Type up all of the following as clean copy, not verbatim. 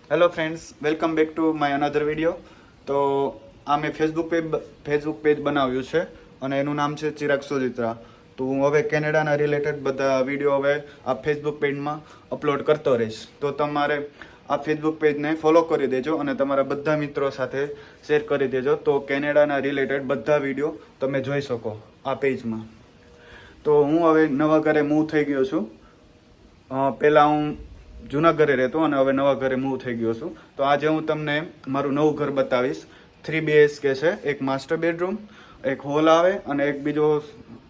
Hello friends, welcome back to my another video. તો આ મેં ફેસબુક પેજ બનાવ્યું છે અને એનું નામ છે ચિરાગ સુજિત્રા. તો હું હવે કેનેડાના રિલેટેડ બધા વિડીયો હવે આ ફેસબુક પેજમાં અપલોડ કરતો રહીશ. તો તમારે આ ફેસબુક પેજને ફોલો કરી દેજો અને તમારા બધા મિત્રો સાથે શેર કરી દેજો. તો કેનેડાના રિલેટેડ બધા વિડીયો તમે જોઈ શકો આ પેજમાં. તો હું હવે નવા ઘરે મૂવ થઈ ગયો છું. પહેલાં હું જૂના ઘરે રહેતો અને હવે નવા ઘરે મૂવ થઈ ગયો છું. તો આજે હું તમને મારું નવું ઘર બતાવીશ. 3 BHK છે. એક માસ્ટર બેડરૂમ, એક હોલ આવે અને એક બીજો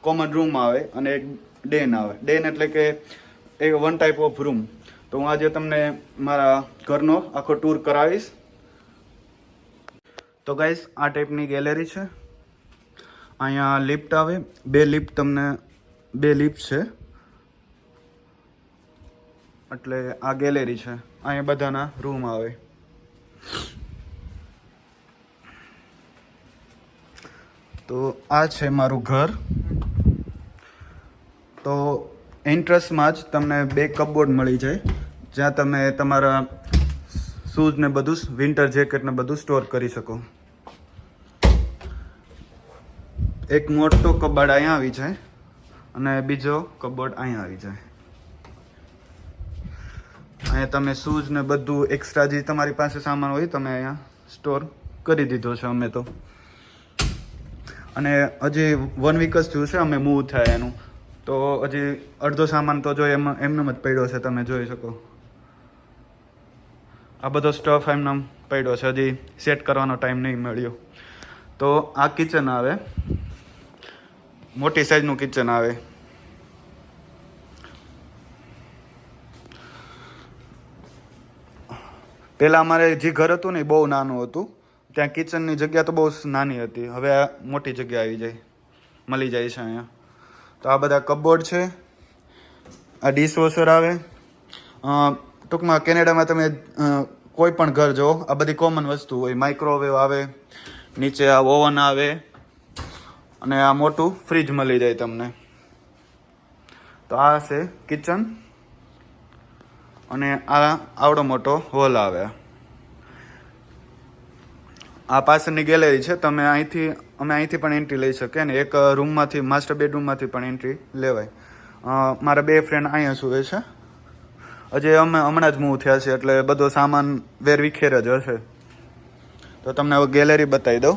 કોમન રૂમ આવે અને એક ડેન આવે. ડેન એટલે કે એક વન ટાઈપ ઓફ રૂમ. તો હું આજે તમને મારા ઘરનો આખો ટૂર કરાવીશ. તો ગાઈસ, આ ટાઈપની ગેલેરી છે. અહીંયા લિફ્ટ આવે. બે લિફ્ટ છે. એટલે આ ગેલેરી છે. અહીંયા બધાના રૂમ આવે. તો આ છે મારું ઘર. તો એન્ટ્રન્સમાં જ તમને 2 કપબોર્ડ મળી જાય, જ્યાં તમે તમારા શૂઝ ને બધું, વિન્ટર જેકેટ ને બધું સ્ટોર કરી શકો. એક મોટો કબાડ અહીંયા આવી જાય અને બીજો કપબોર્ડ અહીંયા આવી જાય. અહીંયા તમે શૂઝ ને બધું એક્સ્ટ્રા જે તમારી પાસે સામાન હોય તમે અહીંયા સ્ટોર કરી દીધો છે અમે તો. અને હજી 1 વીક જ થયું છે અમે મૂવ થયા એનું. તો હજી અડધો સામાન તો જો એમને જ પડ્યો છે, તમે જોઈ શકો. આ બધો સ્ટફ એમને પડ્યો છે, હજી સેટ કરવાનો ટાઈમ નહીં મળ્યો. તો આ કિચન આવે, મોટી સાઈઝનું કિચન આવે. પહેલાં અમારે જે ઘર હતું ને એ બહુ નાનું હતું. ત્યાં કિચનની જગ્યા તો બહુ નાની હતી. હવે આ મોટી જગ્યા મળી જાય છે અહીંયા. તો આ બધા કપબોર્ડ છે. આ ડિશવોશર આવે. ટૂંકમાં કેનેડામાં તમે કોઈ પણ ઘર જો, આ બધી કોમન વસ્તુ હોય. માઇક્રોવેવ આવે, નીચે આ ઓવન આવે અને આ મોટું ફ્રીજ મળી જાય તમને. તો આ છે કિચન અને આ આવડો મોટો હોલ આવે. આ પાછળની ગેલેરી છે. અમે અહીંથી પણ એન્ટ્રી લઈ શકીએ ને એક રૂમમાંથી, માસ્ટર બેડરૂમમાંથી પણ એન્ટ્રી લેવાય. મારા 2 ફ્રેન્ડ અહીંયા સુવે છે. હજી અમે હમણાં જ મૂવ થયા છે એટલે બધો સામાન વેરવિખેર જ હશે. તો તમને હવે ગેલેરી બતાવી દઉં.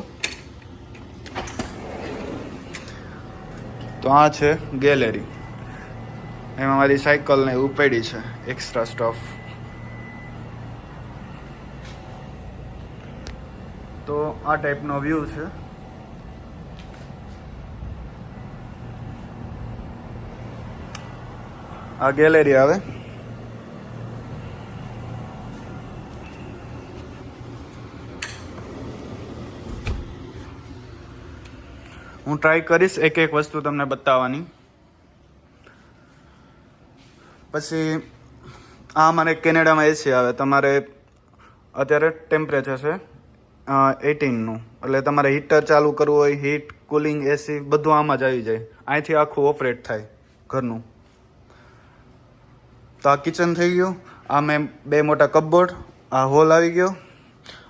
તો આ છે ગેલેરી. એમાં મારી સાયકલ ને એવું પડી છે, એક્સ્ટ્રા સ્ટફ. તો આ ટાઈપનો વ્યૂ છે. આ ગેલેરી આવે. હું ટ્રાય કરીશ એક વસ્તુ તમને બતાવવાની. પછી આ અમારે કેનેડામાં એસી આવે. તમારે અત્યારે ટેમ્પરેચર છે 18નું, એટલે તમારે હીટર ચાલુ કરવું હોય, હીટ, કુલિંગ, એસી બધું આમાં જ આવી જાય. અહીંથી આખું ઓપરેટ થાય ઘરનું. તો આ કિચન થઈ ગયું. આ મેં 2 મોટા કપબોર્ડ, આ હોલ આવી ગયો.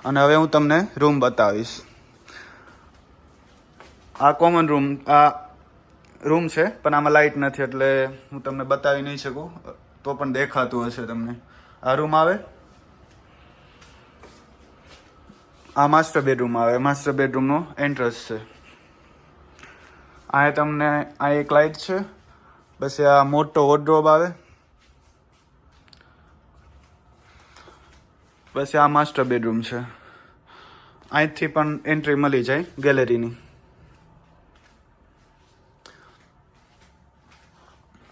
અને હવે હું તમને રૂમ બતાવીશ. આ કોમન રૂમ, આ રૂમ છે પણ આમાં લાઇટ નથી એટલે હું તમને બતાવી નહીં શકું. તો પણ દેખાતું હશે તમને. આ રૂમ આવે. આ માસ્ટર બેડરૂમ આવે. માસ્ટર બેડરૂમનો એન્ટ્રન્સ છે. આ તમને આ એક લાઇટ છે. પછી આ મોટો વોર્ડરોબ આવે. પછી આ માસ્ટર બેડરૂમ છે. અહીંથી પણ એન્ટ્રી મળી જાય ગેલેરીની.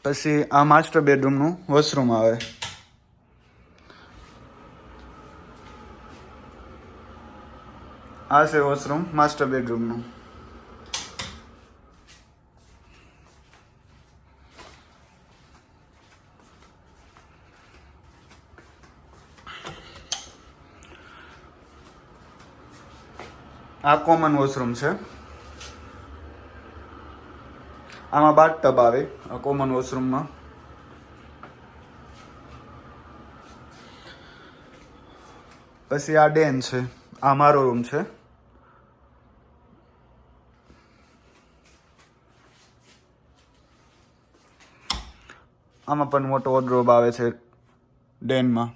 પછી આ માસ્ટર બેડરૂમનું વોશરૂમ આવે. આ છે વોશરૂમ માસ્ટર બેડરૂમનું. આ કોમન વોશરૂમ છે. આમાં બાથટબ આવે આ કોમન વોશરૂમમાં. પછી આ ડેન છે, આ મારો રૂમ છે. આમાં પણ મોટો વોર્ડરોબ આવે છે ડેનમાં.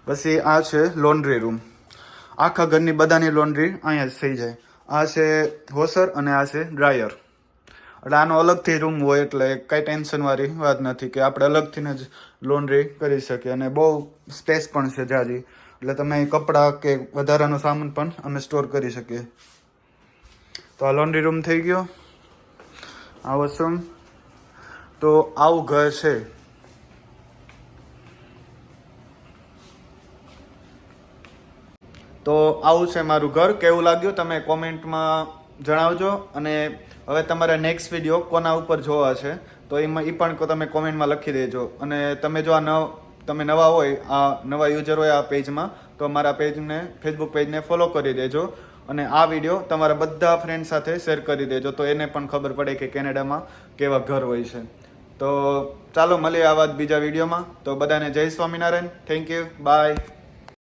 પછી આ છે લોન્ડ્રી રૂમ. આખા ઘરની બધાની લોન્ડ્રી અહીંયા જ થઈ જાય. આ છે વોશર અને આ છે ડ્રાયર. એટલે આનો અલગથી રૂમ હોય એટલે કાંઈ ટેન્શનવાળી વાત નથી કે આપણે અલગથી જ લોન્ડ્રી કરી શકીએ. અને બહુ સ્પેસ પણ છે જાજી, એટલે તમે અહીં કપડાં કે વધારાનો સામાન પણ અમે સ્ટોર કરી શકીએ. તો આ લોન્ડ્રી રૂમ થઈ ગયો, આ વોશરૂમ. તો આવું ઘર છે. તો આવું છે મારું ઘર. કેવું લાગ્યું તમે કોમેન્ટમાં જણાવજો. અને હવે તમારે નેક્સ્ટ વિડીયો કોના ઉપર જોવા છે તો એમાં એ પણ તમે કોમેન્ટમાં લખી દેજો. અને તમે જો તમે નવા હોય, આ નવા યુઝર હોય આ પેજમાં, તો મારા પેજને ફેસબુક પેજને ફોલો કરી દેજો. અને આ વિડીયો તમારા બધા ફ્રેન્ડ સાથે શેર કરી દેજો, તો એને પણ ખબર પડે કે કેનેડામાં કેવા ઘર હોય છે. તો ચાલો મળીએ આવા જ બીજા વિડીયોમાં. તો બધાને જય સ્વામિનારાયણ. Thank you. બાય.